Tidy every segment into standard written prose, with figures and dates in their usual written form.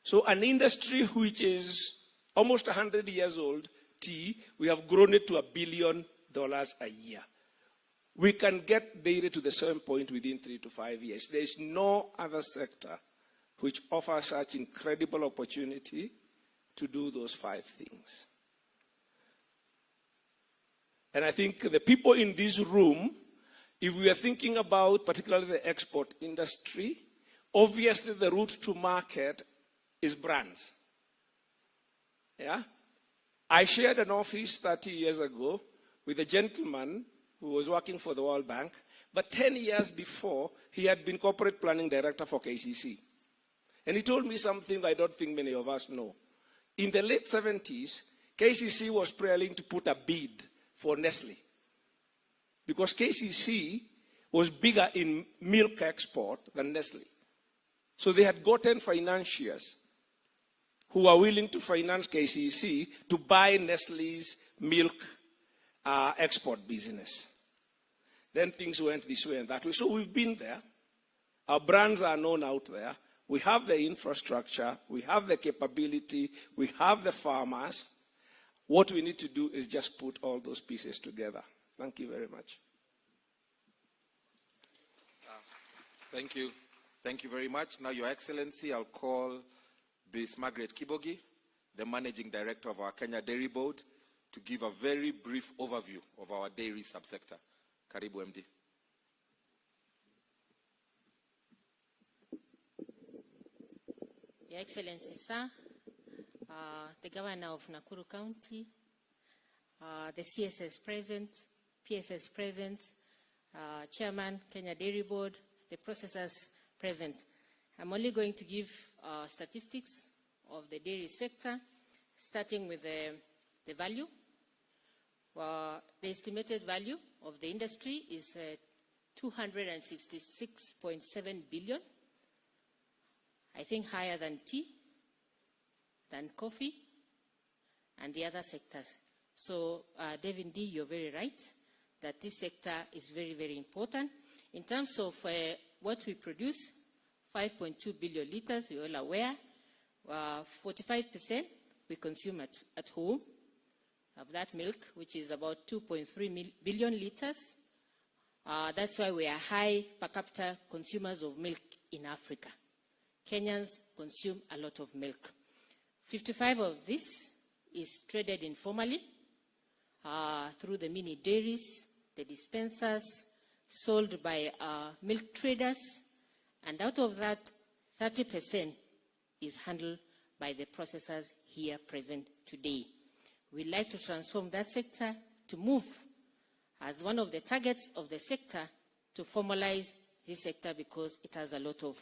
So an industry which is almost 100 years old, tea, we have grown it to $1 billion a year. We can get dairy to the same point within 3 to 5 years. There is no other sector which offers such incredible opportunity to do those 5 things. And I think the people in this room, if we are thinking about particularly the export industry, obviously the route to market is brands. Yeah? I shared an office 30 years ago with a gentleman who was working for the World Bank, but 10 years before, he had been corporate planning director for KCC. And he told me something I don't think many of us know. In the late 70s, KCC was planning to put a bid for Nestle, because KCC was bigger in milk export than Nestle. So they had gotten financiers who were willing to finance KCC to buy Nestle's milk export business. Then things went this way and that way. So we've been there. Our brands are known out there. We have the infrastructure. We have the capability. We have the farmers. What we need to do is just put all those pieces together. Thank you very much. Thank you. Thank you very much. Now, Your Excellency, I'll call Ms. Margaret Kibogi, the Managing Director of our Kenya Dairy Board, to give a very brief overview of our dairy subsector. Karibu, MD. Your Excellency, sir, the Governor of Nakuru County, the CSS present, PSS present, Chairman, Kenya Dairy Board, the processors present. I'm only going to give statistics of the dairy sector, starting with the value. The estimated value of the industry is 266.7 billion. I think higher than tea, than coffee, and the other sectors. So, David D., you're very right that this sector is very, very important. In terms of what we produce, 5.2 billion liters, you're all aware. 45% we consume at home of that milk, which is about 2.3 billion liters. That's why we are high per capita consumers of milk in Africa. Kenyans consume a lot of milk. 55% of this is traded informally through the mini dairies, the dispensers, sold by milk traders, and out of that, 30% is handled by the processors here present today. We'd like to transform that sector to move as one of the targets of the sector to formalize this sector because it has a lot of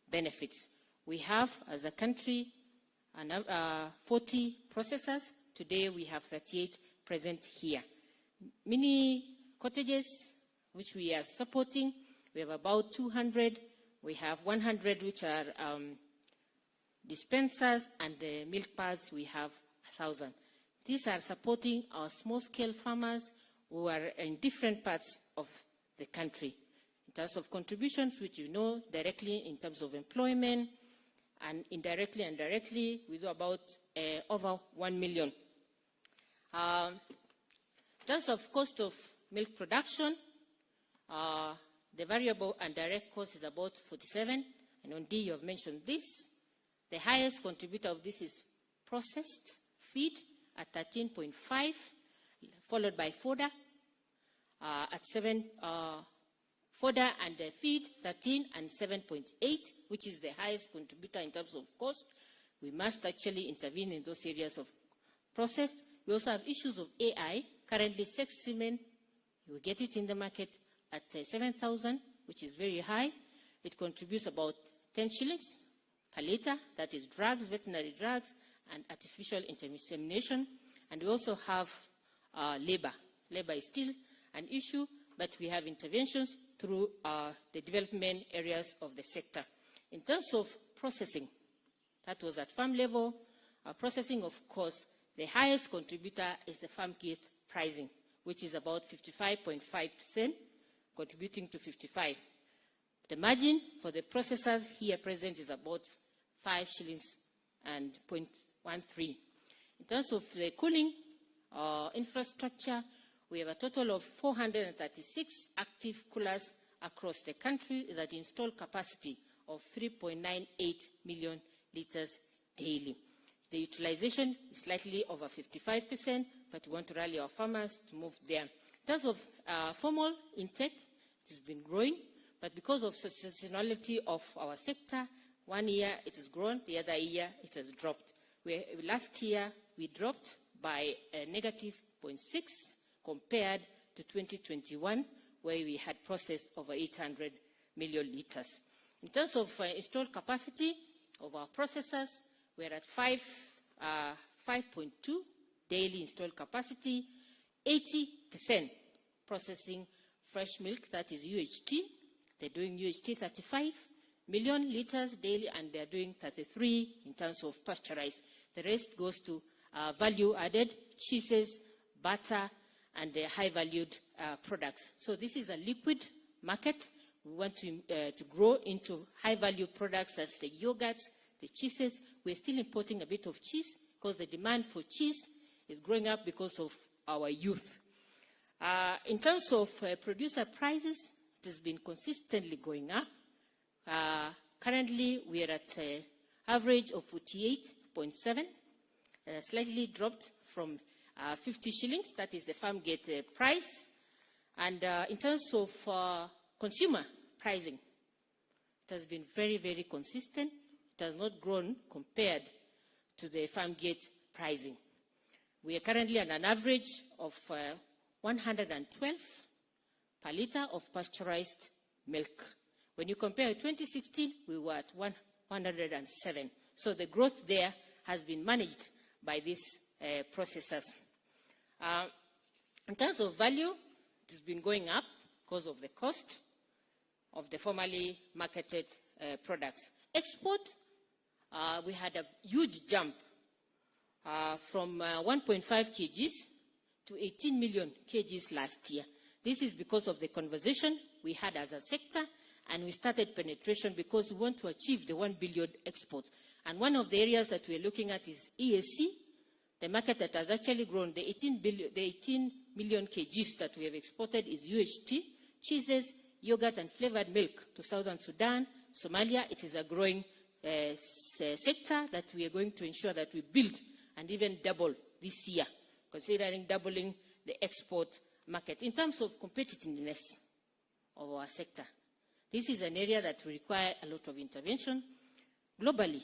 benefits. We have, as a country, 40 processors. Today, we have 38 present here. Mini cottages, which we are supporting, we have about 200. We have 100 which are dispensers, and the milk pads, we have 1,000. These are supporting our small-scale farmers who are in different parts of the country. In terms of contributions, which you know directly in terms of employment, and indirectly and directly, we do about over 1 million. In terms of cost of milk production, the variable and direct cost is about 47, and on D, you have mentioned this. The highest contributor of this is processed feed at 13.5, followed by fodder at 7, fodder and feed 13 and 7.8, which is the highest contributor in terms of cost. We must actually intervene in those areas of processed. We also have issues of AI. Currently, sex semen, we get it in the market at 7,000, which is very high. It contributes about 10 shillings per liter. That is drugs, veterinary drugs, and artificial insemination. And we also have labor. Labor is still an issue, but we have interventions through the development areas of the sector. In terms of processing, that was at farm level. Processing, of course, the highest contributor is the farm gate pricing, which is about 55.5%, contributing to 55. The margin for the processors here present is about 5 shillings and 0.13. In terms of the cooling infrastructure, we have a total of 436 active coolers across the country that install capacity of 3.98 million litres daily. The utilization is slightly over 55%, but we want to rally our farmers to move there. In terms of formal intake, it has been growing, but because of seasonality of our sector, one year it has grown, the other year it has dropped. Last year, we dropped by a negative 0.6 compared to 2021, where we had processed over 800 million litres. In terms of installed capacity of our processors, we're at 5.2 daily installed capacity, 80% processing fresh milk, that is UHT. They're doing UHT 35 million litres daily, and they're doing 33 in terms of pasteurized. The rest goes to value-added cheeses, butter, and the high-valued products. So this is a liquid market. We want to grow into high-value products, that's the yogurts, the cheeses. We're still importing a bit of cheese because the demand for cheese is growing up because of our youth. In terms of producer prices, it has been consistently going up. Currently, we are at an average of 48.7, slightly dropped from 50 shillings, that is the farm gate price. And in terms of consumer pricing, it has been very, very consistent. It has not grown compared to the farm gate pricing. We are currently at an average of 112 per litre of pasteurized milk. When you compare 2016, we were at 107. So the growth there has been managed by these processors. In terms of value, it has been going up because of the cost of the formally marketed products. Export, we had a huge jump from 1.5 kgs to 18 million kgs last year. This is because of the conversation we had as a sector, and we started penetration because we want to achieve the 1 billion exports. And one of the areas that we're looking at is EAC, the market that has actually grown. The 18 million kgs that we have exported is UHT, cheeses, yogurt, and flavored milk to Southern Sudan, Somalia. It is a growing sector that we are going to ensure that we build and even double this year, considering doubling the export market. In terms of competitiveness of our sector, this is an area that will require a lot of intervention. Globally,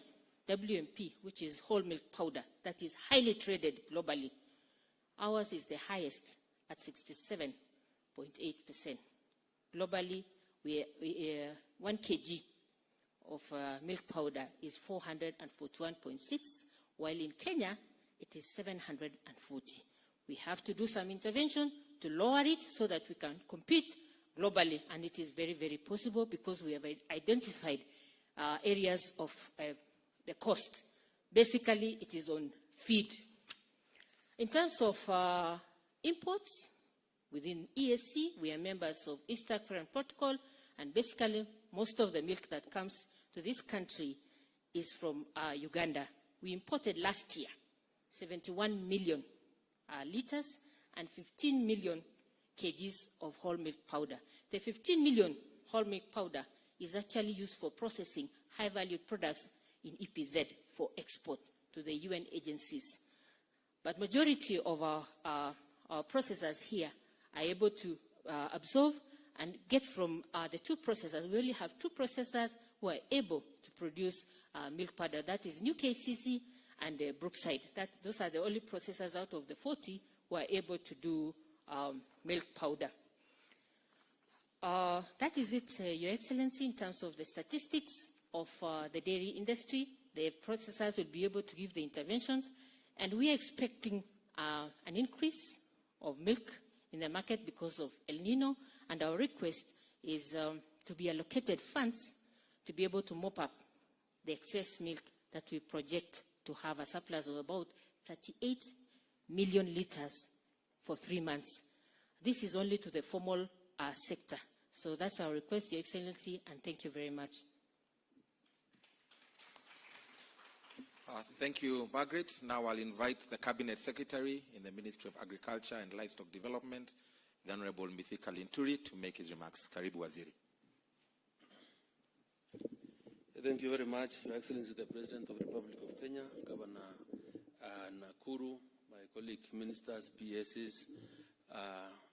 WMP, which is whole milk powder, that is highly traded globally, ours is the highest at 67.8%. Globally, 1 kg of milk powder is 441.6, while in Kenya, it is 740. We have to do some intervention to lower it so that we can compete globally, and it is very, very possible because we have identified areas of the cost. Basically, it is on feed. In terms of imports, within EAC, we are members of East African Protocol, and basically, most of the milk that comes to this country is from Uganda. We imported last year 71 million litres and 15 million kgs of whole milk powder. The 15 million whole milk powder is actually used for processing high-value products in EPZ for export to the UN agencies. But majority of our processors here are able to absorb and get from the two processors. We only have two processors who are able to produce milk powder. That is New KCC and Brookside. Those are the only processors out of the 40 who are able to do milk powder. That is it, Your Excellency, in terms of the statistics of the dairy industry. The processors will be able to give the interventions, and we are expecting an increase of milk in the market because of El Nino, and our request is to be allocated funds to be able to mop up the excess milk that we project to have a surplus of about 38 million litres for 3 months. This is only to the formal sector. So that's our request, Your Excellency, and thank you very much. Thank you, Margaret. Now I'll invite the Cabinet Secretary in the Ministry of Agriculture and Livestock Development, the Honorable Mithika Linturi, to make his remarks. Karibu Waziri. Thank you very much, Your Excellency, the President of the Republic of Kenya, Governor Nakuru, my colleague ministers, PSs,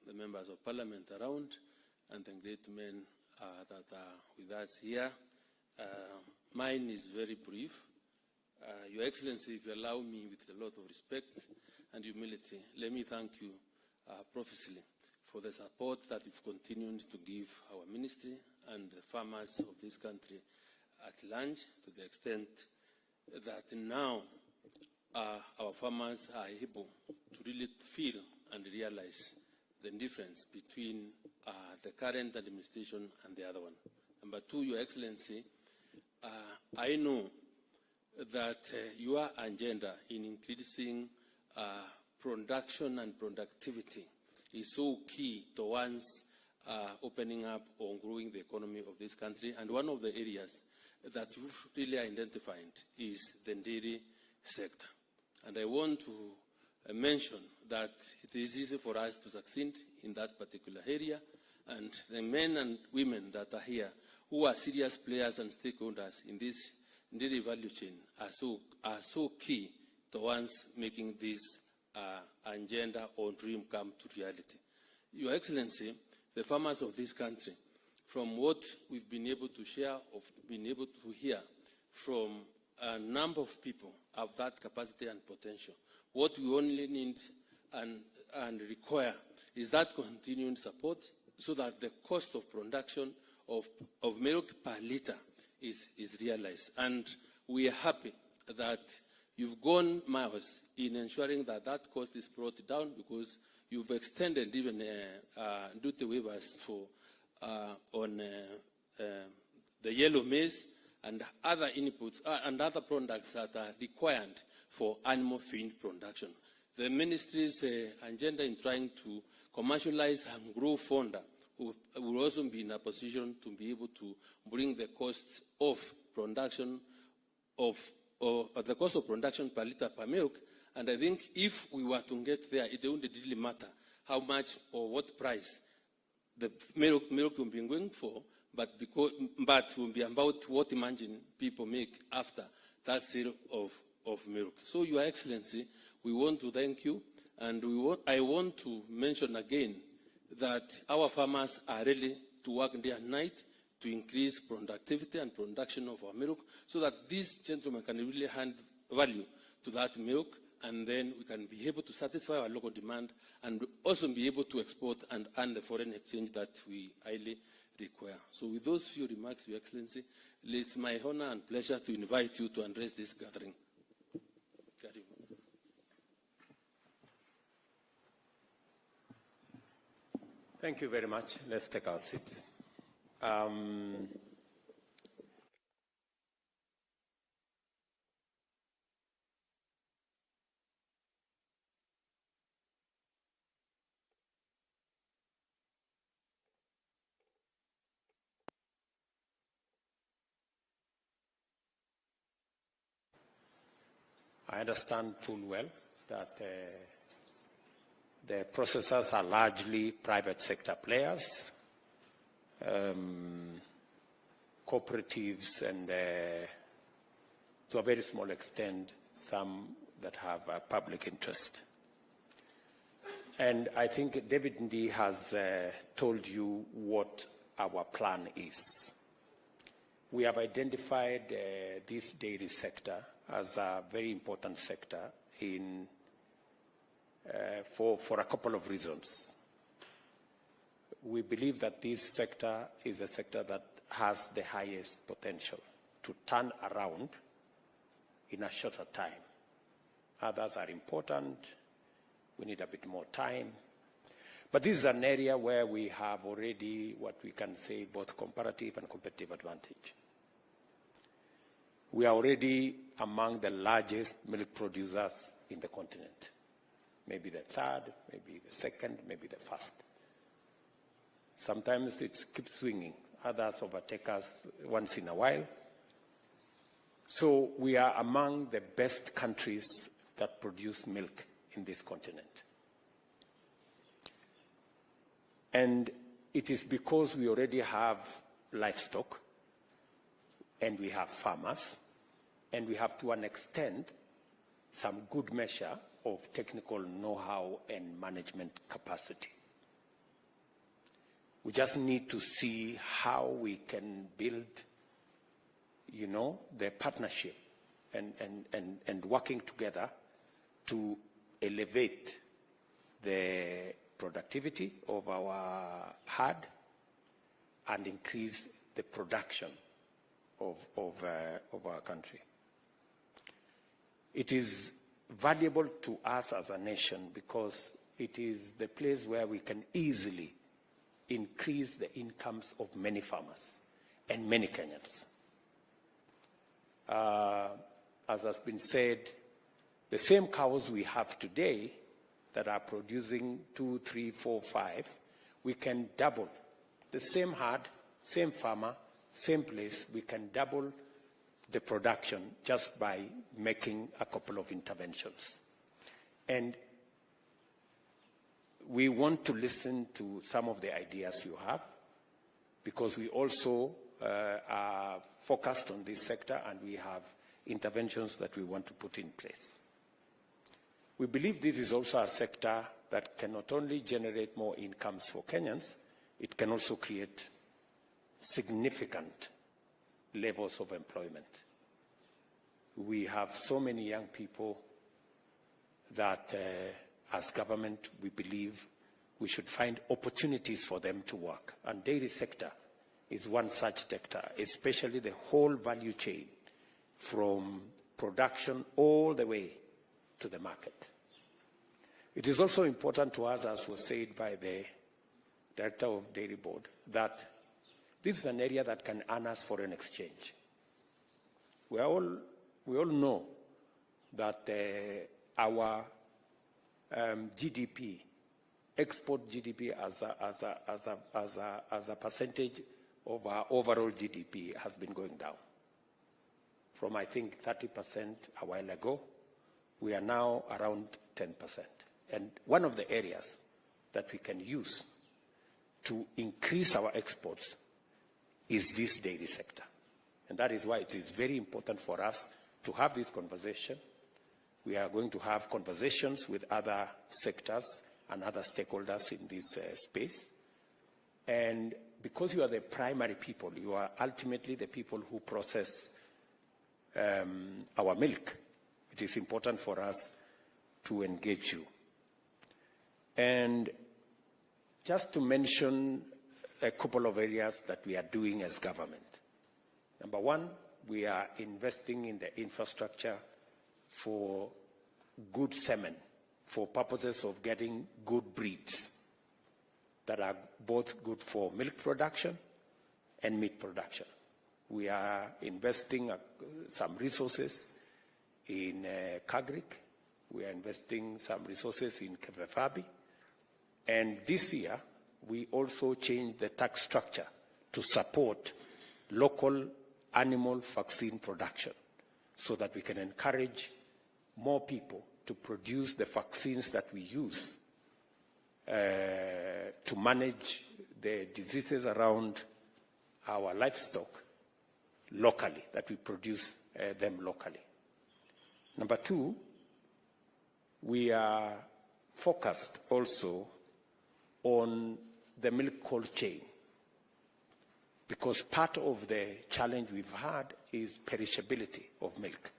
the members of Parliament around, and the great men that are with us here. Mine is very brief. Your Excellency, if you allow me, with a lot of respect and humility, let me thank you profusely for the support that you've continued to give our ministry and the farmers of this country at large, to the extent that now our farmers are able to really feel and realize the difference between the current administration and the other one. Number two, Your Excellency, I know that your agenda in increasing production and productivity is so key towards opening up or growing the economy of this country. And one of the areas that you've really identified is the dairy sector. And I want to mention that it is easy for us to succeed in that particular area, and the men and women that are here who are serious players and stakeholders in this dairy value chain are so key towards making this agenda or dream come to reality. Your Excellency, the farmers of this country, from what we've been able to share, or been able to hear from a number of people of that capacity and potential, what we only need and require is that continuing support so that the cost of production of milk per liter is realized. And we are happy that you've gone miles in ensuring that that cost is brought down, because you've extended even duty waivers for on the yellow maize and other inputs and other products that are required for animal feed production. The ministry's agenda in trying to commercialize and grow fonder will also be in a position to be able to bring the cost of production the cost of production per liter per milk. And I think if we were to get there, it wouldn't really matter how much or what price the milk will be going for, but will be about what margin people make after that sale of milk. So, Your Excellency, we want to thank you, and I want to mention again that our farmers are ready to work day and night to increase productivity and production of our milk, so that these gentlemen can really hand value to that milk, and then we can be able to satisfy our local demand and also be able to export and earn the foreign exchange that we highly require. So with those few remarks, Your Excellency, it's my honor and pleasure to invite you to address this gathering. Thank you very much. Let's take our seats. I understand full well that the processors are largely private sector players, cooperatives, and to a very small extent, some that have a public interest. And I think David Ndii has told you what our plan is. We have identified this dairy sector as a very important sector for a couple of reasons. We believe that this sector is a sector that has the highest potential to turn around in a shorter time. Others are important. We need a bit more time. But this is an area where we have already what we can say both comparative and competitive advantage. We are already among the largest milk producers in the continent. Maybe the third, maybe the second, maybe the first. Sometimes it keeps swinging. Others overtake us once in a while. So we are among the best countries that produce milk in this continent. And it is because we already have livestock, and we have farmers, and we have, to an extent, some good measure of technical know-how and management capacity. We just need to see how we can build, the partnership and working together to elevate the productivity of our herd and increase the production of our country. It is valuable to us as a nation because it is the place where we can easily increase the incomes of many farmers and many Kenyans. As has been said, the same cows we have today that are producing 2, 3, 4, 5, we can double. The same herd, same farmer, same place, we can double the production just by making a couple of interventions. And we want to listen to some of the ideas you have, because we also are focused on this sector and we have interventions that we want to put in place. We believe this is also a sector that can not only generate more incomes for Kenyans, it can also create significant levels of employment. We have so many young people that as government we believe we should find opportunities for them to work. And dairy sector is one such sector, especially the whole value chain from production all the way to the market. It is also important to us, as was said by the Director of Dairy Board, that this is an area that can earn us foreign exchange. We all know that our GDP, export GDP as a percentage of our overall GDP has been going down. From, I think, 30% a while ago, we are now around 10%. And one of the areas that we can use to increase our exports is this dairy sector. And that is why it is very important for us to have this conversation. We are going to have conversations with other sectors and other stakeholders in this space. And because you are the primary people, you are ultimately the people who process our milk, it is important for us to engage you. And just to mention a couple of areas that we are doing as government. Number one, we are investing in the infrastructure for good semen, for purposes of getting good breeds that are both good for milk production and meat production. We are investing some resources in Kagrik. We are investing some resources in Kevefabi. And this year, we also changed the tax structure to support local animal vaccine production so that we can encourage more people to produce the vaccines that we use to manage the diseases around our livestock locally, that we produce them locally. Number two, we are focused also on the milk cold chain, because part of the challenge we've had is perishability of milk.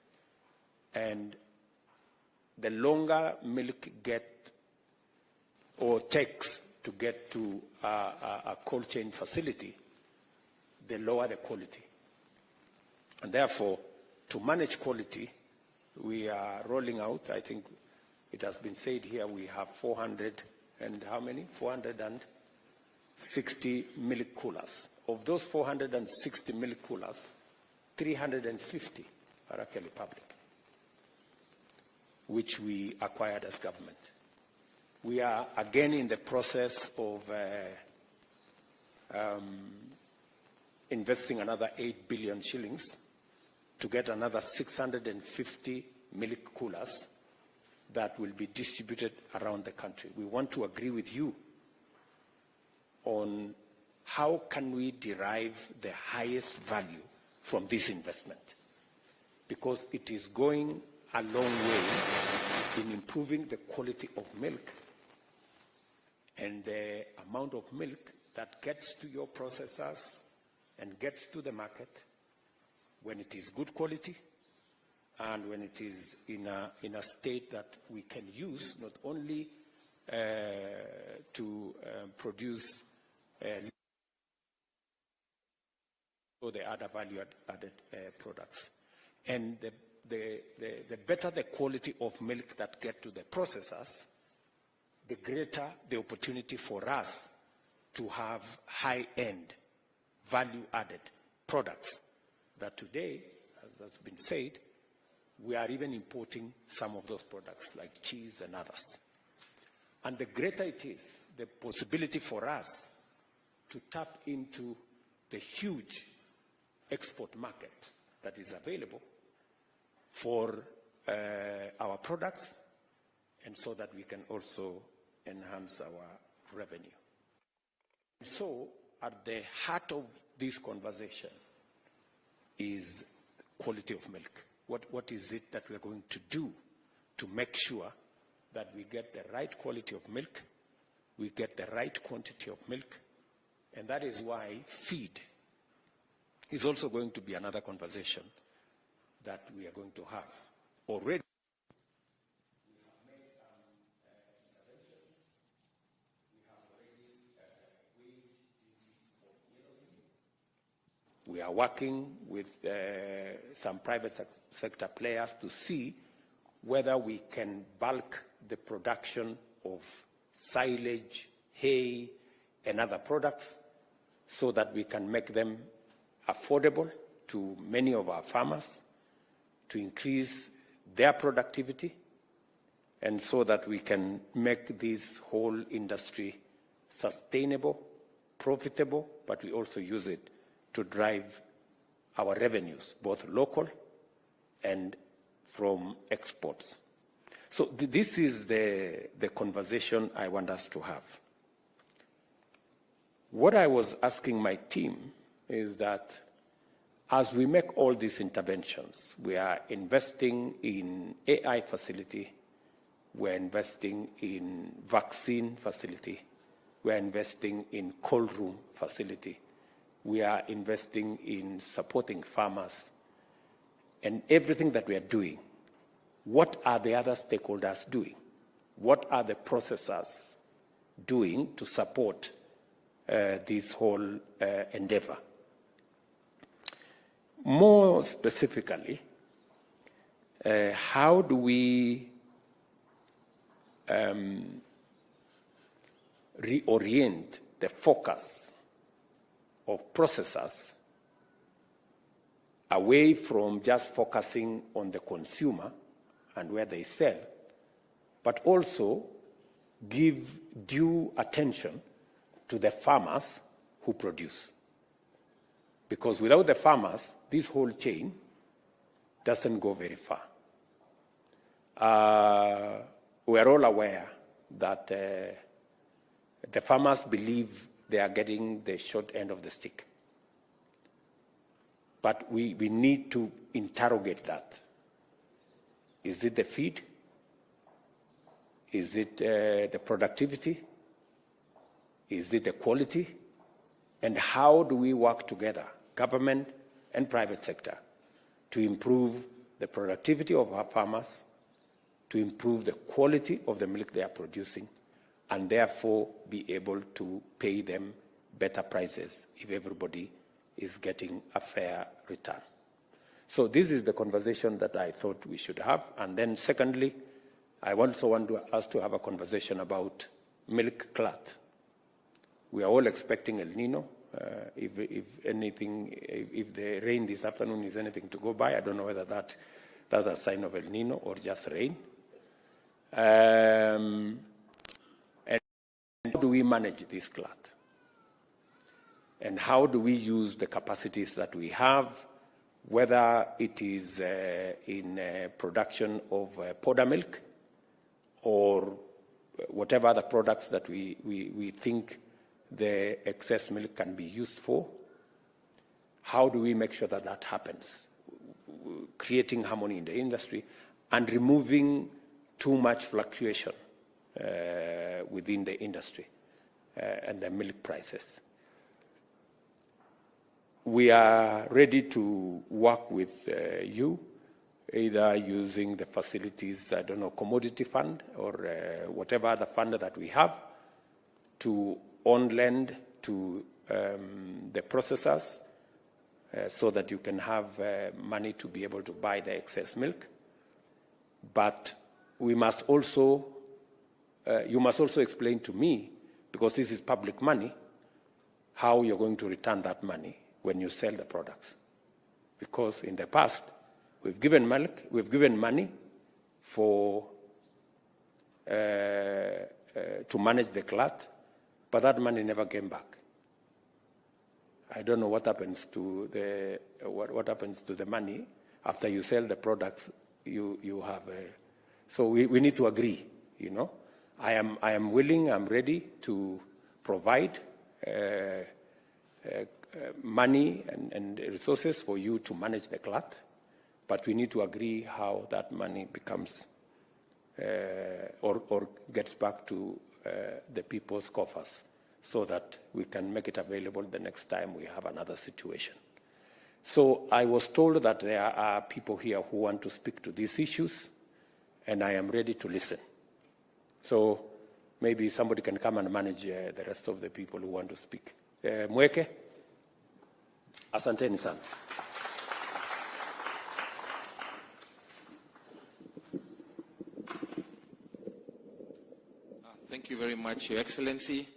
And the longer milk takes to get to a cold chain facility, the lower the quality. And therefore, to manage quality, we are rolling out, I think it has been said here, we have 400 and how many? 460 milk coolers. Of those 460 milk coolers, 350 are actually public, which we acquired as government. We are again in the process of investing another 8 billion shillings to get another 650 milk coolers that will be distributed around the country. We want to agree with you on how can we derive the highest value from this investment, because it is going a long way in improving the quality of milk and the amount of milk that gets to your processors and gets to the market when it is good quality and when it is in a state that we can use not only to produce the other value-added products. And the better the quality of milk that get to the processors, the greater the opportunity for us to have high-end, value-added products that today, as has been said, we are even importing some of those products like cheese and others. And the greater it is, the possibility for us to tap into the huge export market that is available for our products, and so that we can also enhance our revenue. So at the heart of this conversation is quality of milk. What is it that we're going to do to make sure that we get the right quality of milk, we get the right quantity of milk, and that is why feed is also going to be another conversation that we are going to have. Already, we are working with some private sector players to see whether we can bulk the production of silage, hay, and other products so that we can make them affordable to many of our farmers, to increase their productivity, and so that we can make this whole industry sustainable, profitable, but we also use it to drive our revenues, both local and from exports. So this is the conversation I want us to have. What I was asking my team is that as we make all these interventions, we are investing in AI facility, we're investing in vaccine facility, we're investing in cold room facility, we are investing in supporting farmers, and everything that we are doing, what are the other stakeholders doing? What are the processors doing to support this whole endeavor? More specifically, how do we reorient the focus of processors away from just focusing on the consumer and where they sell, but also give due attention to the farmers who produce? Because without the farmers, this whole chain doesn't go very far. We're all aware that the farmers believe they are getting the short end of the stick. But we need to interrogate that. Is it the feed? Is it the productivity? Is it the quality? And how do we work together, government and private sector, to improve the productivity of our farmers, to improve the quality of the milk they are producing, and therefore be able to pay them better prices if everybody is getting a fair return? So this is the conversation that I thought we should have. And then secondly, I also want us to have a conversation about milk glut. We are all expecting El Nino. If the rain this afternoon is anything to go by, I don't know whether that's a sign of El Nino or just rain. And how do we manage this glut? And how do we use the capacities that we have, whether it is in production of powder milk or whatever other products that we think the excess milk can be used for. How do we make sure that that happens? Creating harmony in the industry and removing too much fluctuation within the industry and the milk prices. We are ready to work with you, either using the facilities, I don't know, commodity fund or whatever other fund that we have to on-lend to the processors so that you can have money to be able to buy the excess milk. But we must also, you must also explain to me, because this is public money, how you're going to return that money when you sell the products. Because in the past, we've given milk, we've given money for to manage the glut, but that money never came back. I don't know what happens to the what happens to the money after you sell the products. You have so we need to agree. You know, I am willing. I'm ready to provide money and resources for you to manage the glut, but we need to agree how that money becomes or gets back to the people's coffers, so that we can make it available the next time we have another situation. So I was told that there are people here who want to speak to these issues, and I am ready to listen. So maybe somebody can come and manage the rest of the people who want to speak. Mweke, asanteni sana. Thank you very much, Your Excellency.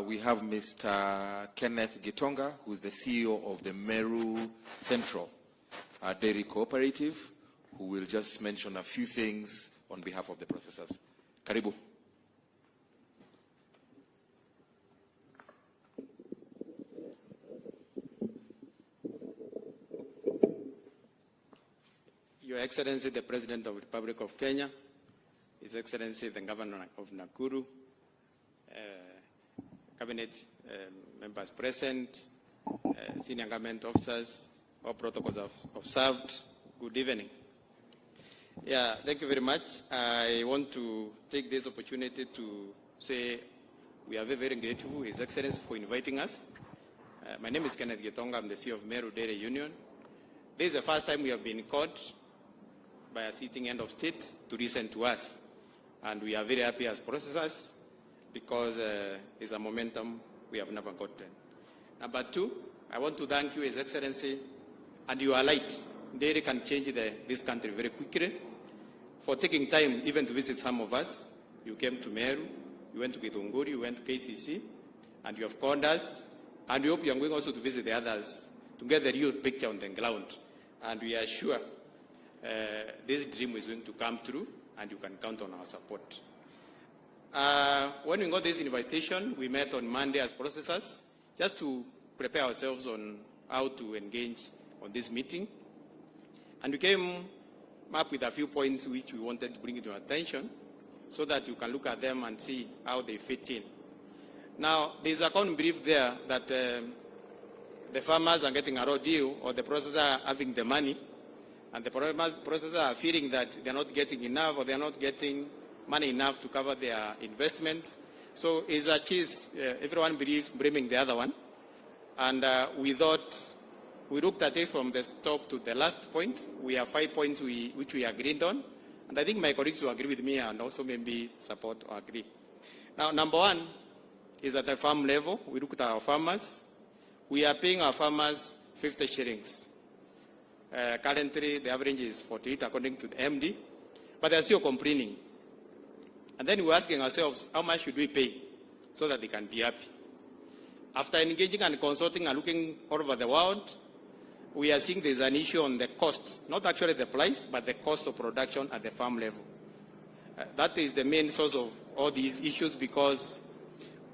We have Mr. Kenneth Gitonga, who is the CEO of the Meru Central Dairy Cooperative, who will just mention a few things on behalf of the processors. Karibu. Your Excellency, the President of the Republic of Kenya, His Excellency, the Governor of Nakuru, Cabinet members present, senior government officers, all protocols observed, good evening. Yeah, thank you very much. I want to take this opportunity to say we are very, very grateful, His Excellency, for inviting us. My name is Kenneth Gitonga. I'm the CEO of Meru Dairy Union. This is the first time we have been called by a sitting end of state to listen to us. And we are very happy as processors because it's a momentum we have never gotten. Number two, I want to thank you, His Excellency, and you are right. Dairy can change this country very quickly. For taking time even to visit some of us, you came to Meru, you went to Githunguri, you went to KCC, and you have called us. And we hope you are going also to visit the others to get the real picture on the ground. And we are sure this dream is going to come true, and you can count on our support. When we got this invitation, we met on Monday as processors, just to prepare ourselves on how to engage on this meeting. And we came up with a few points which we wanted to bring to your attention so that you can look at them and see how they fit in. Now, there's a common belief there that the farmers are getting a raw deal, or the processors are having the money, and the processors are feeling that they're not getting enough, or they're not getting money enough to cover their investments. So it's a cheese, everyone believes, blaming the other one. And we thought, we looked at it from the top to the last point. We have 5 points which we agreed on. And I think my colleagues will agree with me and also maybe support or agree. Now, number one is at the farm level. We looked at our farmers. We are paying our farmers 50 shillings. Currently, the average is 48 according to the MD, but they're still complaining. And then we're asking ourselves, how much should we pay so that they can be happy? After engaging and consulting and looking all over the world, we are seeing there's an issue on the cost, not actually the price, but the cost of production at the farm level. That is the main source of all these issues, because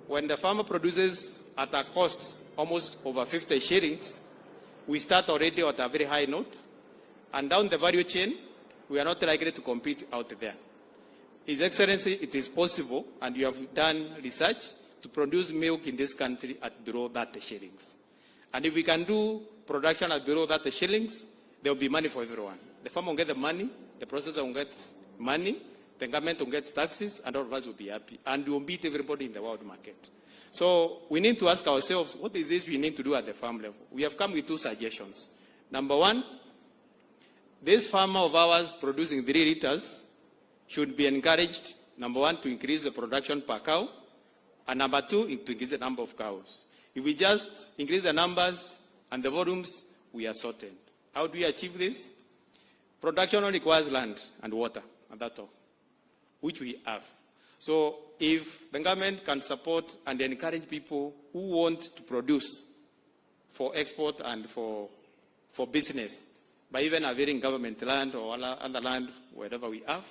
when the farmer produces at a cost almost over 50 shillings, we start already at a very high note, and down the value chain, we are not likely to compete out there. His Excellency, it is possible, and you have done research, to produce milk in this country at below 30 shillings. And if we can do production at below 30 shillings, there will be money for everyone. The farmer will get the money, the processor will get money, the government will get taxes, and all of us will be happy. And we will beat everybody in the world market. So we need to ask ourselves, what is this we need to do at the farm level? We have come with 2 suggestions. Number 1, this farmer of ours producing 3 liters should be encouraged, number 1, to increase the production per cow, and number 2, to increase the number of cows. If we just increase the numbers and the volumes, we are sorted. How do we achieve this? Production only requires land and water, and that's all, which we have. So if the government can support and encourage people who want to produce for export and for business, by even availing government land or other land, wherever we have,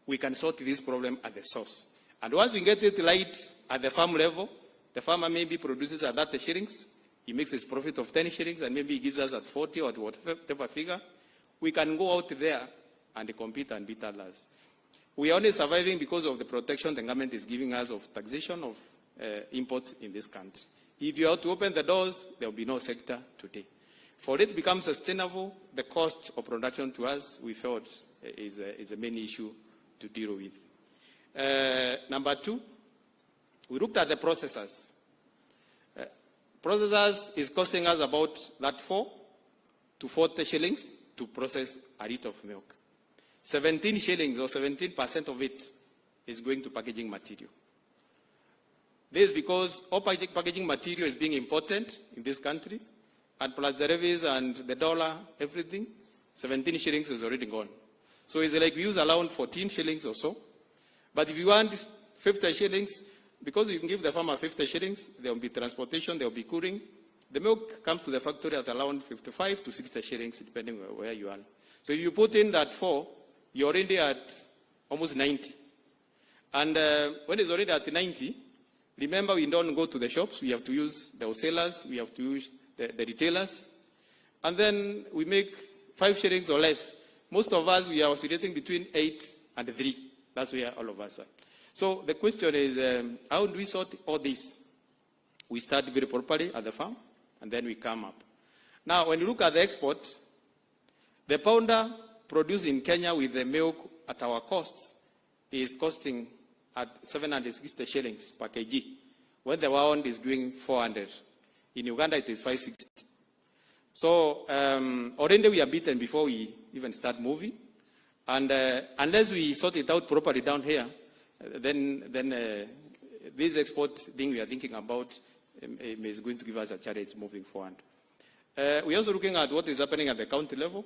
we can sort this problem at the source. And once we get it right at the farm level, the farmer maybe produces at 30 shillings, he makes his profit of 10 shillings, and maybe he gives us at 40 or whatever figure. We can go out there and compete and beat others. We are only surviving because of the protection the government is giving us of taxation of imports in this country. If you are to open the doors, there will be no sector today. For it to become sustainable, the cost of production to us, we felt, is a main issue to deal with. Number 2, we looked at the processors. Processors is costing us about that 4 to 40 shillings to process a liter of milk. 17 shillings or 17% of it is going to packaging material. This is because all packaging material is being imported in this country, and plus the levies and the dollar, everything, 17 shillings is already gone. So it's like we use around 14 shillings or so. But if you want 50 shillings, because you can give the farmer 50 shillings, there will be transportation, there will be cooling. The milk comes to the factory at around 55 to 60 shillings, depending where you are. So if you put in that 4, you're already at almost 90. And when it's already at 90, remember, we don't go to the shops. We have to use the wholesalers. We have to use the retailers. And then we make 5 shillings or less. Most of us, we are oscillating between 8 and 3. That's where all of us are. So the question is, how do we sort all this? We start very properly at the farm, and then we come up. Now, when you look at the export, the pounder produced in Kenya with the milk at our costs is costing at 760 shillings per kg, when the round is doing 400. In Uganda, it is 560. So already we are beaten before we even start moving. And unless we sort it out properly down here, then this export thing we are thinking about is going to give us a challenge moving forward. We're also looking at what is happening at the county level.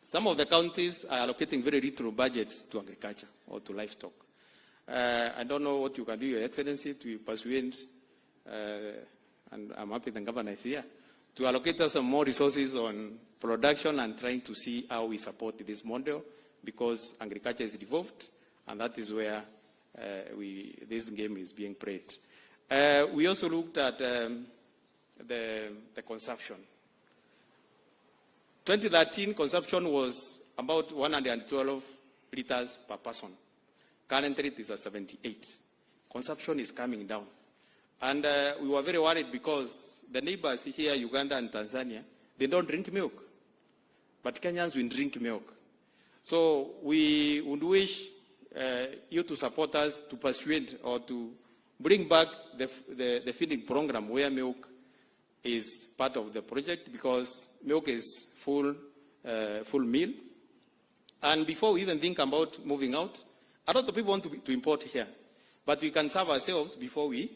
Some of the counties are allocating very little budgets to agriculture or to livestock. I don't know what you can do, Your Excellency, to persuade, and I'm happy the governor is here, to allocate us some more resources on production and trying to see how we support this model, because agriculture is devolved, and that is where this game is being played. We also looked at the consumption. 2013 consumption was about 112 liters per person. Currently it is at 78. Consumption is coming down. And we were very worried because the neighbors here, Uganda and Tanzania, they don't drink milk. But Kenyans will drink milk. So we would wish you to support us to persuade or to bring back the feeding program where milk is part of the project, because milk is full meal. And before we even think about moving out, a lot of people want to import here. But we can serve ourselves before we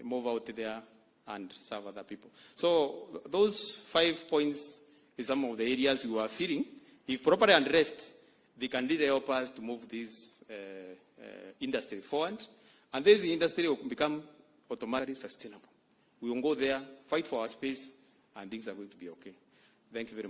move out there and serve other people. So those 5 points is some of the areas we are feeling. If properly addressed, they can really help us to move this industry forward. And this industry will become automatically sustainable. We will go there, fight for our space, and things are going to be okay. Thank you very much.